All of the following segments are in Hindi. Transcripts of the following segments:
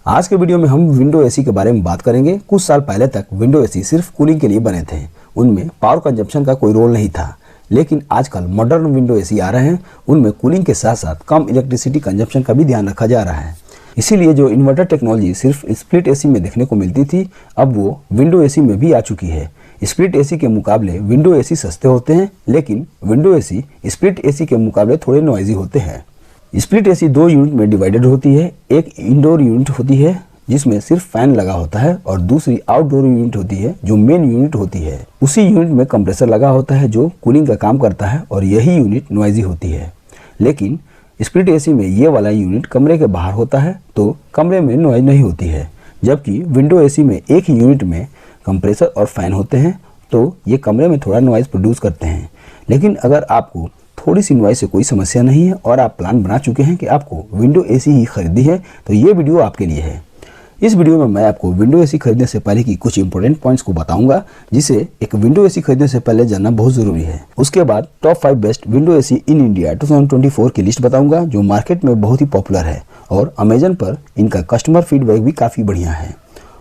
आज के वीडियो में हम विंडो एसी के बारे में बात करेंगे। कुछ साल पहले तक विंडो एसी सिर्फ कूलिंग के लिए बने थे, उनमें पावर कंजप्शन का कोई रोल नहीं था। लेकिन आजकल मॉडर्न विंडो एसी आ रहे हैं, उनमें कूलिंग के साथ साथ कम इलेक्ट्रिसिटी कंजप्शन का भी ध्यान रखा जा रहा है। इसीलिए जो इन्वर्टर टेक्नोलॉजी सिर्फ स्प्लिट एसी में देखने को मिलती थी, अब वो विंडो एसी में भी आ चुकी है। स्प्लिट एसी के मुकाबले विंडो एसी सस्ते होते हैं, लेकिन विंडो एसी स्प्लिट एसी के मुकाबले थोड़े नॉइजी होते हैं। स्प्लिट एसी दो यूनिट में डिवाइडेड होती है। एक इंडोर यूनिट होती है जिसमें सिर्फ फैन लगा होता है, और दूसरी आउटडोर यूनिट होती है जो मेन यूनिट होती है। उसी यूनिट में कंप्रेसर लगा होता है जो कूलिंग का काम करता है, और यही यूनिट नॉइजी होती है। लेकिन स्प्लिट एसी में ये वाला यूनिट कमरे के बाहर होता है, तो कमरे में नॉइज नहीं होती है। जबकि विंडो एसी में एक ही यूनिट में कंप्रेसर और फैन होते हैं, तो ये कमरे में थोड़ा नॉइज प्रोड्यूस करते हैं। लेकिन अगर आपको थोड़ी सी नॉइज से कोई समस्या नहीं है और आप प्लान बना चुके हैं कि आपको विंडो एसी ही खरीदी है, तो ये वीडियो आपके लिए है। इस वीडियो में मैं आपको विंडो एसी खरीदने से पहले की कुछ इंपॉर्टेंट पॉइंट्स को बताऊंगा, जिसे एक विंडो एसी खरीदने से पहले जानना बहुत जरूरी है। उसके बाद top 5 best window AC in India 2024 की लिस्ट बताऊंगा, जो मार्केट में बहुत ही पॉपुलर है, और अमेजन पर इनका कस्टमर फीडबैक भी काफ़ी बढ़िया है,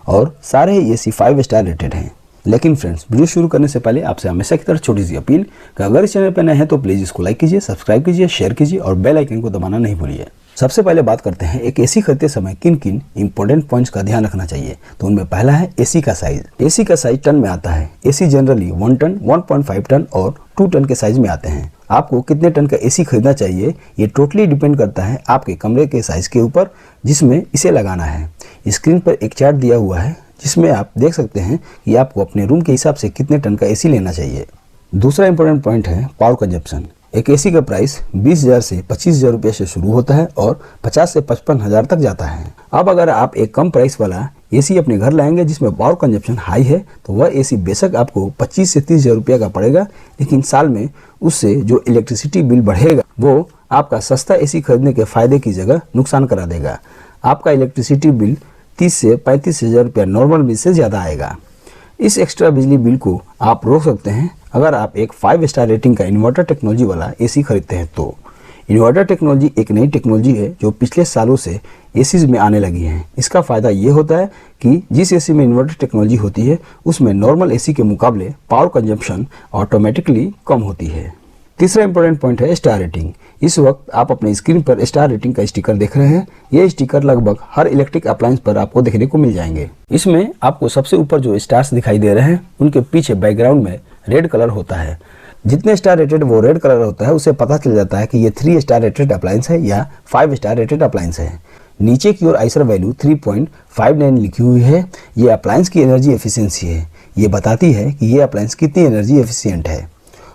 और सारे एसी 5 स्टार रेटेड हैं। लेकिन फ्रेंड्स, वीडियो शुरू करने से पहले आपसे हमेशा की तरह छोटी सी अपील कि अगर इस चैनल पर नए हैं तो प्लीज़ इसको लाइक कीजिए, सब्सक्राइब कीजिए, शेयर कीजिए और बेल आइकन को दबाना नहीं भूलिए। सबसे पहले बात करते हैं एक एसी खरीदते समय किन किन इंपॉर्टेंट पॉइंट्स का ध्यान रखना चाहिए। तो उनमें पहला है एसी का साइज। एसी का साइज टन में आता है। एसी जनरली 1 टन, 1.5 टन और 2 टन के साइज में आते हैं। आपको कितने टन का एसी खरीदना चाहिए, ये टोटली डिपेंड करता है आपके कमरे के साइज के ऊपर जिसमें इसे लगाना है। स्क्रीन पर एक चार्ट दिया हुआ है जिसमें आप देख सकते हैं कि आपको अपने रूम के हिसाब से कितने टन का एसी लेना चाहिए। दूसरा इंपॉर्टेंट पॉइंट है पावर कंजप्शन। एक एसी का प्राइस 20,000 से 25,000 रुपये से शुरू होता है और 50 से 55,000 तक जाता है। अब अगर आप एक कम प्राइस वाला एसी अपने घर लाएंगे जिसमें पावर कंजप्शन हाई है, तो वह एसी बेशक आपको 25 से 30,000 रुपये का पड़ेगा, लेकिन साल में उससे जो इलेक्ट्रिसिटी बिल बढ़ेगा वो आपका सस्ता एसी खरीदने के फायदे की जगह नुकसान करा देगा। आपका इलेक्ट्रिसिटी बिल 30 से 35,000 रुपया नॉर्मल बिल से ज़्यादा आएगा। इस एक्स्ट्रा बिजली बिल को आप रोक सकते हैं अगर आप एक 5 स्टार रेटिंग का इन्वर्टर टेक्नोलॉजी वाला एसी खरीदते हैं। तो इन्वर्टर टेक्नोलॉजी एक नई टेक्नोलॉजी है जो पिछले सालों से एसीज में आने लगी है। इसका फ़ायदा ये होता है कि जिस एसी में इन्वर्टर टेक्नोलॉजी होती है उसमें नॉर्मल एसी के मुकाबले पावर कंजप्शन ऑटोमेटिकली कम होती है। तीसरा इंपॉर्टेंट पॉइंट है स्टार रेटिंग। इस वक्त आप अपने स्क्रीन पर स्टार रेटिंग का स्टिकर देख रहे हैं। ये स्टिकर लगभग हर इलेक्ट्रिक अप्लायंस पर आपको देखने को मिल जाएंगे। इसमें आपको सबसे ऊपर जो स्टार्स दिखाई दे रहे हैं उनके पीछे बैकग्राउंड में रेड कलर होता है। जितने स्टार रेटेड वो रेड कलर होता है, उससे पता चल जाता है कि ये 3 स्टार रेटेड अप्लायंस है या 5 स्टार रेटेड अप्लायंस है। नीचे की ओर आइसर वैल्यू 3.59 लिखी हुई है। ये अप्लायंस की एनर्जी एफिशिएंसी है। ये बताती है कि ये अप्लायंस कितनी एनर्जी एफिशिएंट है।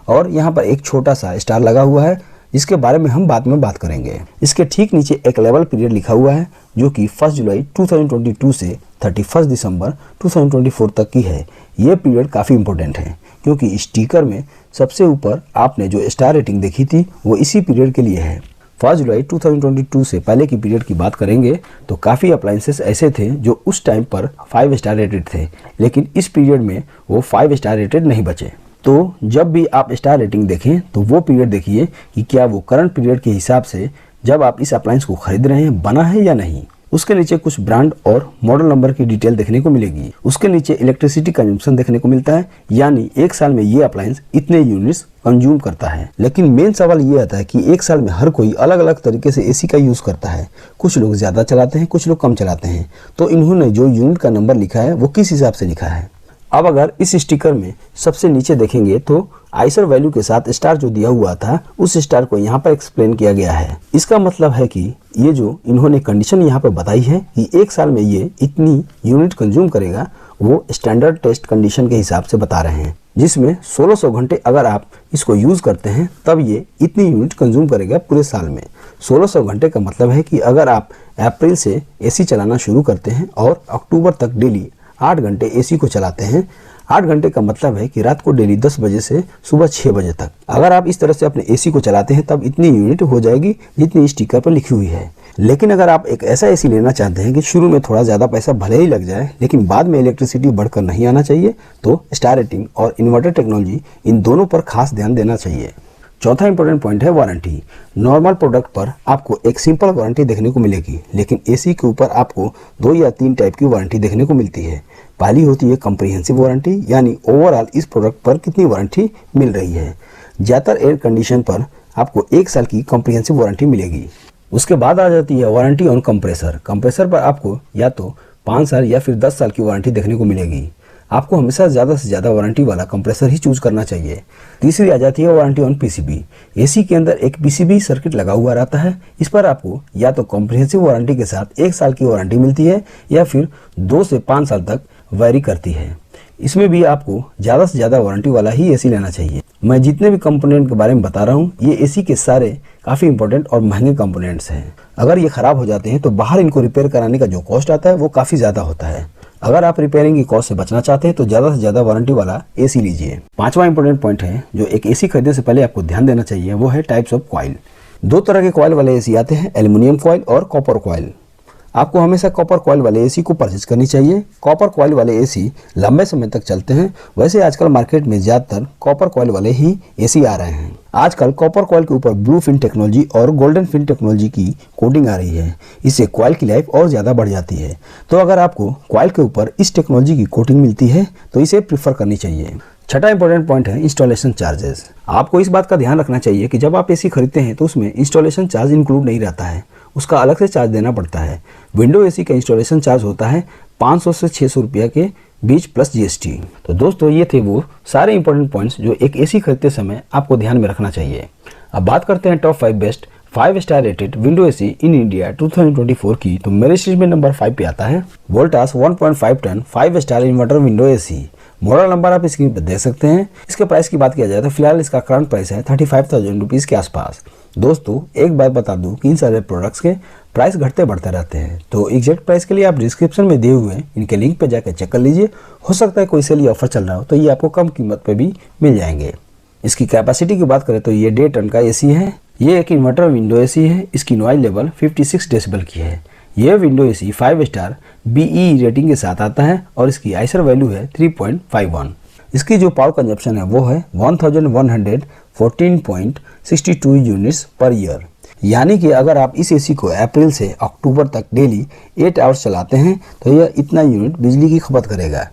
और यहाँ पर एक छोटा सा स्टार लगा हुआ है जिसके बारे में हम बाद में बात करेंगे। इसके ठीक नीचे एक लेवल पीरियड लिखा हुआ है जो कि 1 जुलाई 2022 से 31 दिसंबर 2024 तक की है। ये पीरियड काफ़ी इंपॉर्टेंट है क्योंकि स्टिकर में सबसे ऊपर आपने जो स्टार रेटिंग देखी थी वो इसी पीरियड के लिए है। 1 जुलाई 2022 से पहले की पीरियड की बात करेंगे तो काफ़ी अप्लायंसेस ऐसे थे जो उस टाइम पर 5 स्टार रेटेड थे, लेकिन इस पीरियड में वो 5 स्टार रेटेड नहीं बचे। तो जब भी आप स्टार रेटिंग देखें तो वो पीरियड देखिए कि क्या वो करंट पीरियड के हिसाब से जब आप इस अप्लायंस को खरीद रहे हैं बना है या नहीं। उसके नीचे कुछ ब्रांड और मॉडल नंबर की डिटेल देखने को मिलेगी। उसके नीचे इलेक्ट्रिसिटी कंजम्पशन देखने को मिलता है, यानी एक साल में ये अप्लायंस इतने यूनिट्स कंज्यूम करता है। लेकिन मेन सवाल ये आता है कि एक साल में हर कोई अलग अलग तरीके से एसी का यूज़ करता है। कुछ लोग ज़्यादा चलाते हैं, कुछ लोग कम चलाते हैं। तो इन्होंने जो यूनिट का नंबर लिखा है वो किस हिसाब से लिखा है। अब अगर इस स्टिकर में सबसे नीचे देखेंगे तो आइसर वैल्यू के साथ स्टार जो दिया हुआ था उस स्टार को यहाँ पर एक्सप्लेन किया गया है। इसका मतलब है कि ये जो इन्होंने कंडीशन यहाँ पर बताई है कि एक साल में ये इतनी यूनिट कंज्यूम करेगा, वो स्टैंडर्ड टेस्ट कंडीशन के हिसाब से बता रहे हैं, जिसमें 1600 घंटे अगर आप इसको यूज़ करते हैं तब ये इतनी यूनिट कंज्यूम करेगा पूरे साल में। 1600 घंटे का मतलब है कि अगर आप अप्रैल से एसी चलाना शुरू करते हैं और अक्टूबर तक डेली 8 घंटे एसी को चलाते हैं, 8 घंटे का मतलब है कि रात को डेली 10 बजे से सुबह 6 बजे तक अगर आप इस तरह से अपने एसी को चलाते हैं तब इतनी यूनिट हो जाएगी जितनी स्टिकर पर लिखी हुई है। लेकिन अगर आप एक ऐसा एसी लेना चाहते हैं कि शुरू में थोड़ा ज़्यादा पैसा भले ही लग जाए लेकिन बाद में इलेक्ट्रिसिटी बढ़कर नहीं आना चाहिए, तो स्टार रेटिंग और इन्वर्टर टेक्नोलॉजी इन दोनों पर खास ध्यान देना चाहिए। चौथा इंपॉर्टेंट पॉइंट है वारंटी। नॉर्मल प्रोडक्ट पर आपको एक सिंपल वारंटी देखने को मिलेगी, लेकिन एसी के ऊपर आपको 2 या 3 टाइप की वारंटी देखने को मिलती है। पहली होती है कम्प्रिहेंसिव वारंटी, यानी ओवरऑल इस प्रोडक्ट पर कितनी वारंटी मिल रही है। ज़्यादातर एयर कंडीशन पर आपको 1 साल की कम्प्रिहेंसिव वारंटी मिलेगी। उसके बाद आ जाती है वारंटी ऑन कंप्रेसर। कंप्रेसर पर आपको या तो 5 साल या फिर 10 साल की वारंटी देखने को मिलेगी। आपको हमेशा ज़्यादा से ज़्यादा वारंटी वाला कंप्रेसर ही चूज करना चाहिए। तीसरी आ जाती है वारंटी ऑन पीसीबी। एसी के अंदर एक पीसीबी सर्किट लगा हुआ रहता है। इस पर आपको या तो कॉम्प्रिहेंसिव वारंटी के साथ 1 साल की वारंटी मिलती है या फिर 2 से 5 साल तक वैरी करती है। इसमें भी आपको ज़्यादा से ज़्यादा वारंटी वाला ही एसी लेना चाहिए। मैं जितने भी कंपोनेंट के बारे में बता रहा हूँ, ये एसी के सारे काफ़ी इंपॉर्टेंट और महंगे कंपोनेंट्स हैं। अगर ये ख़राब हो जाते हैं तो बाहर इनको रिपेयर कराने का जो कॉस्ट आता है वो काफ़ी ज़्यादा होता है। अगर आप रिपेयरिंग की कॉस्ट से बचना चाहते हैं तो ज़्यादा से ज़्यादा वारंटी वाला एसी लीजिए। 5वां इंपॉर्टेंट पॉइंट है जो एक एसी खरीदने से पहले आपको ध्यान देना चाहिए, वो है टाइप्स ऑफ कॉइल। 2 तरह के कॉइल वाले एसी आते हैं, एल्युमिनियम कॉइल और कॉपर कॉइल। आपको हमेशा कॉपर कॉइल वाले एसी को परचेज करनी चाहिए। कॉपर कॉइल वाले एसी लंबे समय तक चलते हैं। वैसे आजकल मार्केट में ज़्यादातर कॉपर कॉइल वाले ही एसी आ रहे हैं। आजकल कॉपर कॉइल के ऊपर ब्लू फिन टेक्नोलॉजी और गोल्डन फिन टेक्नोलॉजी की कोटिंग आ रही है। इससे कॉइल की लाइफ और ज़्यादा बढ़ जाती है। तो अगर आपको कॉइल के ऊपर इस टेक्नोलॉजी की कोटिंग मिलती है तो इसे प्रीफर करनी चाहिए। छठा इंपॉर्टेंट पॉइंट है इंस्टॉलेशन चार्जेस। आपको इस बात का ध्यान रखना चाहिए कि जब आप एसी खरीदते हैं तो उसमें इंस्टॉलेशन चार्ज इंक्लूड नहीं रहता है, उसका अलग से चार्ज देना पड़ता है। विंडो एसी का इंस्टॉलेशन चार्ज होता है 500 से 600 रुपये के बीच प्लस जीएसटी। तो दोस्तों ये थे वो सारे इंपॉर्टेंट पॉइंट्स जो एक एसी खरीदते समय आपको ध्यान में रखना चाहिए। अब बात करते हैं top 5 best 5 star rated window AC in India 2024 की। तो मेरे सीरीज में नंबर 5 पे आता है Voltas 1.5 ton 5 star inverter window AC. Model number आप स्क्रीन पर देख सकते हैं। इसके प्राइस की बात किया जाए तो फिलहाल इसका करंट प्राइस है 35,000 रुपीज़ के आसपास। दोस्तों एक बात बता दूं कि इन सारे प्रोडक्ट्स के प्राइस घटते बढ़ते रहते हैं, तो एग्जैक्ट प्राइस के लिए आप डिस्क्रिप्शन में दिए हुए इनके लिंक पे जाकर चेक कर लीजिए। हो सकता है कोई सेल या ऑफर चल रहा हो तो ये आपको कम कीमत पे भी मिल जाएंगे। इसकी कैपेसिटी की बात करें तो ये 1.5 टन का एसी है। ये एक इन्वर्टर विंडो एसी है। इसकी नॉइज लेवल 56 डेसिबल की है। यह window AC 5 star BEE rating के साथ आता है और इसकी आइसर वैल्यू है 3.51। इसकी जो पावर कंजप्शन है वो है 1114.62 यूनिट्स पर ईयर। यानी कि अगर आप इस एसी को अप्रैल से अक्टूबर तक डेली 8 आवर्स चलाते हैं तो यह इतना यूनिट बिजली की खपत करेगा।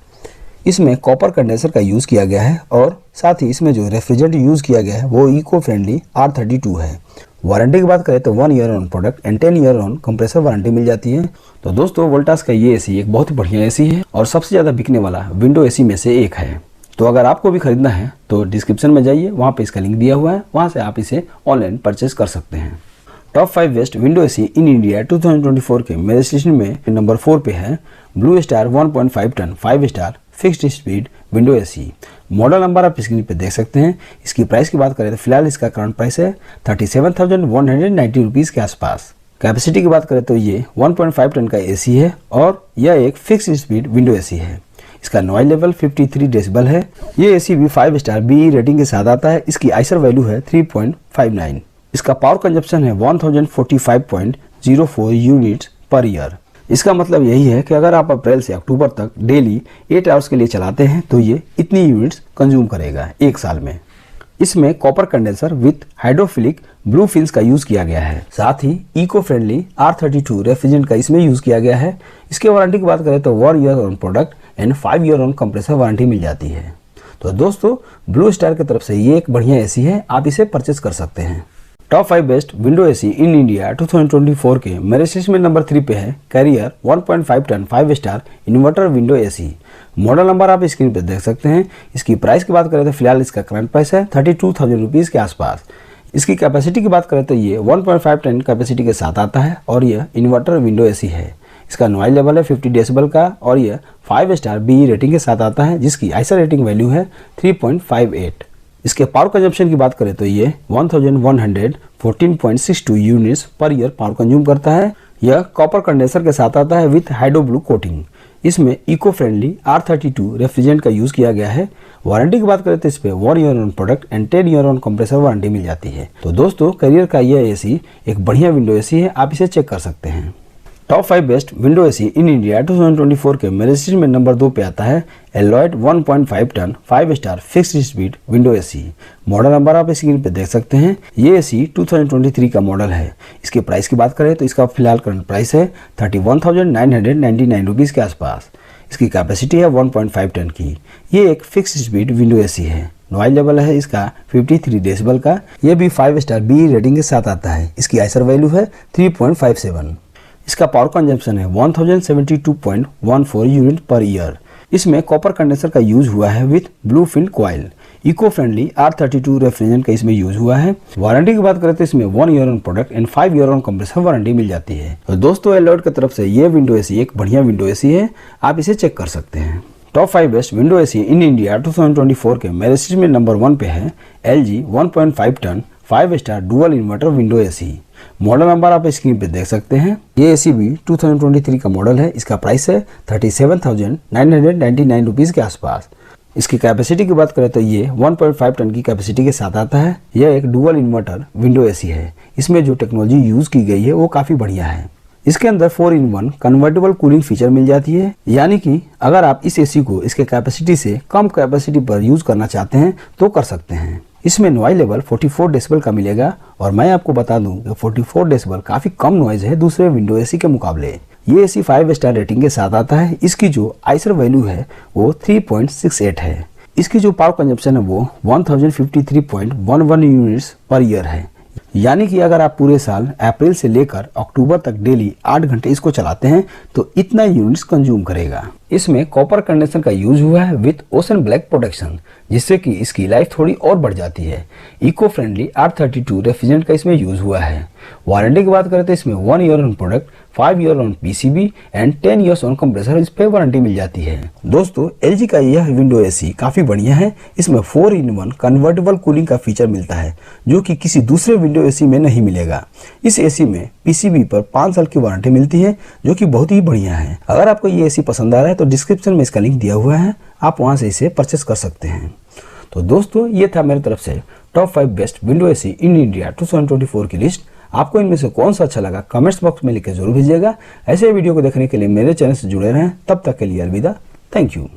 इसमें कॉपर कंडेंसर का यूज़ किया गया है और साथ ही इसमें जो रेफ्रिजरेंट यूज़ किया गया है वो इको फ्रेंडली R32 है। वारंटी की बात करें तो 1 year on product and 10 year on compressor warranty मिल जाती है। तो दोस्तों वोल्टास का ये एसी एक बहुत ही बढ़िया एसी है और सबसे ज़्यादा बिकने वाला विंडो एसी में से एक है। तो अगर आपको भी खरीदना है तो डिस्क्रिप्शन में जाइए, वहाँ पे इसका लिंक दिया हुआ है, वहाँ से आप इसे ऑनलाइन परचेज कर सकते हैं। Top 5 best window AC in India 2024 के मेरे स्टेशन में नंबर 4 पे है Blue Star 1.5 ton 5 star fixed speed window AC. Model number आप स्क्रीन पे देख सकते हैं। इसकी प्राइस की बात करें तो फिलहाल इसका करंट प्राइस है 37,190 रुपीज़ के आसपास। कैपेसिटी की बात करें तो ये 1.5 टन का एसी है और यह एक फिक्स्ड स्पीड विंडो एसी है। इसका नॉइज लेवल 53 डेसिबल है। ये एसी भी 5 स्टार BEE रेटिंग के साथ आता है। इसकी आइसर वैल्यू है 3.59। इसका पावर कंजप्शन है 1045.04 यूनिट्स पर ईयर। इसका मतलब यही है कि अगर आप अप्रैल से अक्टूबर तक डेली 8 आवर्स के लिए चलाते हैं तो ये इतनी यूनिट्स कंज्यूम करेगा 1 साल में। इसमें copper condenser with hydrophilic blue fins का यूज किया गया है। साथ ही इको फ्रेंडली R32 रेफ्रिजरेंट का इसमें यूज किया गया है। इसके वारंटी की बात करें तो 1 year on product and 5 year on compressor warranty मिल जाती है। तो दोस्तों ब्लू स्टार की तरफ से ये एक बढ़िया एसी है, आप इसे परचेज कर सकते हैं। Top 5 best window AC in India 2024 के मेरे स्टेशन में नंबर 3 पे है carrier 1.5 ton 5 star inverter window AC. Model number आप स्क्रीन पे देख सकते हैं। इसकी प्राइस की बात करें तो फिलहाल इसका करंट प्राइस है 32,000 रुपीज़ के आसपास। इसकी कैपेसिटी की बात करें तो ये 1.5 टन कैपेसिटी के साथ आता है और यह इन्वर्टर विंडो एसी है। इसका नॉइज लेवल है 50 डेसिबल का और यह 5 स्टार BEE रेटिंग के साथ आता है, जिसकी आइसर रेटिंग वैल्यू है 3.58। इसके पावर कंजप्शन की बात करें तो ये 1114.62 units per year power consume करता है। यह कॉपर कंडेंसर के साथ आता है विथ हाइड्रो ब्लू कोटिंग। इसमें इको फ्रेंडली R32 रेफ्रिजरेंट का यूज किया गया है। वारंटी की बात करें तो इस पे 1 year on product and 10 year on compressor warranty मिल जाती है। तो दोस्तों कैरियर का यह एसी एक बढ़िया विंडो एसी है, आप इसे चेक कर सकते हैं। Top 5 best window AC in India 2024 के मेरे लिस्ट में नंबर 2 पे आता है Lloyd 1.5 ton 5 star fixed speed window AC. Model number आप स्क्रीन पे देख सकते हैं। ये एसी 2023 का मॉडल है। इसके प्राइस की बात करें तो इसका फिलहाल करंट प्राइस है 31,999 रुपीज़ के आसपास। इसकी कैपेसिटी है 1.5 टन की। ये एक फिक्स्ड स्पीड विंडो एसी है। नॉइज लेवल है इसका 53 डेसिबल का। यह भी 5 स्टार बी रेटिंग के साथ आता है। इसकी आइसर वैल्यू है 3.57। इसका पावर कंजम्पशन है 1072.14 यूनिट पर ईयर। इसमें कॉपर कंडेंसर का यूज हुआ है with blue fin coil. Eco friendly R32 refrigerant का इसमें यूज हुआ है। वारंटी की बात करें तो इसमें 1 year on product and 5 year on compressor warranty मिल जाती है। तो दोस्तों एलॉयड की तरफ से ये विंडो एसी एक बढ़िया विंडो एसी है, आप इसे चेक कर सकते हैं। Top 5 best window AC in India 2024 के मेरे लिस्ट में नंबर 1 पे है LG 1.5 ton 5 star dual inverter window AC. Model number आप स्क्रीन पे देख सकते हैं। ये एसी भी 2023 का मॉडल है। इसका प्राइस है 37,999 रुपीज़ के आसपास। इसकी कैपेसिटी की बात करें तो ये 1.5 टन की कैपेसिटी के साथ आता है। यह एक डुअल इन्वर्टर विंडो एसी है। इसमें जो टेक्नोलॉजी यूज की गई है वो काफ़ी बढ़िया है। इसके अंदर 4-in-1 कन्वर्टेबल कूलिंग फीचर मिल जाती है, यानी कि अगर आप इस एसी को इसके कैपेसिटी से कम कैपेसिटी पर यूज करना चाहते हैं तो कर सकते हैं। इसमें नॉइज लेवल 44 डेसिबल का मिलेगा और मैं आपको बता दूं कि 44 डेसिबल काफ़ी कम नॉइज है दूसरे विंडो एसी के मुकाबले। ये एसी 5 स्टार रेटिंग के साथ आता है। इसकी जो आइसर वैल्यू है वो 3.68 है। इसकी जो पावर कंजप्शन है वो 1053.11 यूनिट्स पर ईयर है, यानी कि अगर आप पूरे साल अप्रैल से लेकर अक्टूबर तक डेली 8 घंटे इसको चलाते हैं तो इतना यूनिट्स कंज्यूम करेगा। इसमें कॉपर कंडेंसर का यूज हुआ है विथ ओशन ब्लैक प्रोटेक्शन, जिससे कि इसकी लाइफ थोड़ी और बढ़ जाती है। इको फ्रेंडली R32 रेफ्रिजरेंट का इसमें यूज हुआ है। वारंटी की बात करें तो इसमें 1 year on product, 5 year on PCB and 10 years on compressor इस पे वारंटी मिल जाती है। दोस्तों LG का यह विंडो एसी काफ़ी बढ़िया है। इसमें 4-in-1 कन्वर्टेबल कूलिंग का फीचर मिलता है जो कि किसी दूसरे विंडो एसी में नहीं मिलेगा। इस एसी में PCB पर 5 साल की वारंटी मिलती है जो कि बहुत ही बढ़िया है। अगर आपको ये एसी पसंद आ रहा है तो डिस्क्रिप्शन में इसका लिंक दिया हुआ है, आप वहां से इसे परचेस कर सकते हैं। तो दोस्तों ये था मेरी तरफ से top 5 best window AC in India 2024 की लिस्ट। आपको इनमें से कौन सा अच्छा लगा कमेंट्स बॉक्स में लिख के जरूर भेजिएगा। ऐसे वीडियो को देखने के लिए मेरे चैनल से जुड़े रहें। तब तक के लिए अलविदा। Thank you.